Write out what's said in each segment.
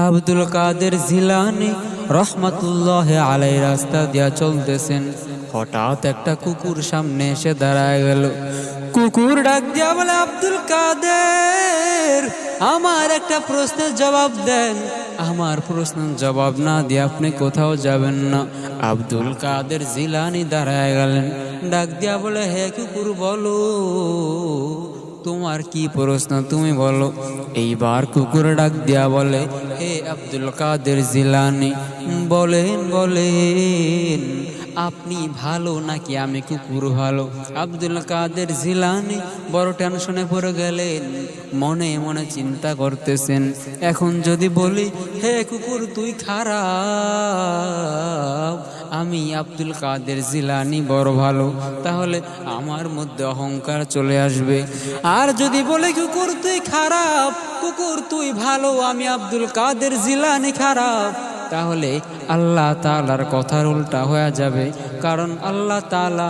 আব্দুল কাদের জিলানী রহমাতুল্লাহ আলাইহি রাস্তা দিয়া চলতেছেন। হঠাৎ একটা কুকুর সামনে এসে দাঁড়ায় গেল। কুকুর ডাক দিয়া বলে, আব্দুল কাদের, আমার একটা প্রশ্নের জবাব দেন। আমার প্রশ্নের জবাব না দিয়ে আপনি কোথাও যাবেন না। আব্দুল কাদের জিলানী দাঁড়ায় গেলেন, ডাক দিয়া বলে, হে কুকুর, বলো তোমার কি প্রশ্ন, তুমি বলো। এইবার কুকুর ডাক দিয়া বলে, হে আব্দুল কাদের জিলানী, বলেন বলেন আপনি ভালো নাকি আমি কুকুর ভালো? আব্দুল কাদের জিলানী বড় টেনশনে পড়ে গেলেন, মনে মনে চিন্তা করতেছেন, এখন যদি বলি হে কুকুর তুই খারাপ, আমি আব্দুল কাদের জিলানী বড় ভালো, তাহলে আমার মধ্যে অহংকার চলে আসবে। আর যদি বলে কুকুর তুই খারাপ, কুকুর তুই ভালো, আমি আব্দুল কাদের জিলানী খারাপ, তাহলে আল্লাহ তাআলার কথার উল্টা হয়ে যাবে। কারণ আল্লাহ তাআলা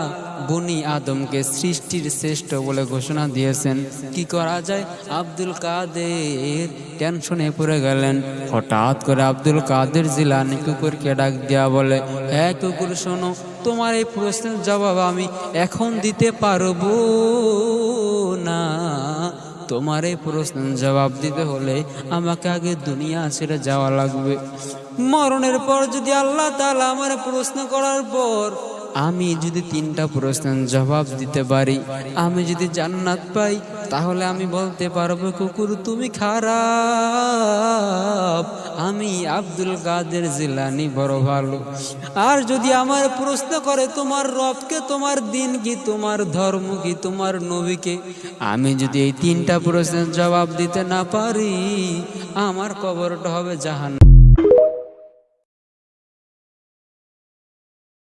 বনি আদমকে সৃষ্টির শ্রেষ্ঠ বলে ঘোষণা দিয়েছেন। কি করা যায়? আব্দুল কাদের টেনশনে পড়ে গেলেন। হঠাৎ করে আব্দুল কাদের জিলানী কুকুরকে ডাক দিয়া বলে, হ্যাঁ কুকুর শোনো, তোমার এই প্রশ্নের জবাব আমি এখন দিতে পারবো না। তোমার এই প্রশ্নের জবাব দিতে হলে আমাকে আগে দুনিয়া ছেড়ে যাওয়া লাগবে। মরণের পর যদি আল্লাহ তাআলা আমার প্রশ্ন করার পর আমি যদি 3টা প্রশ্নের জবাব দিতে পারি, আমি যদি জান্নাত পাই, তাহলে আমি বলতে পারবো কুকুর তুমি খারাপ, আমি আব্দুল কাদের জিলানী বড় ভালো। আর যদি আমার প্রশ্ন করে তোমার রবকে, তোমার দিন কি, তোমার ধর্ম কি, তোমার নবীকে, আমি যদি এই 3টা প্রশ্নের জবাব দিতে না পারি, আমার কবরটা হবে জাহান্নাম।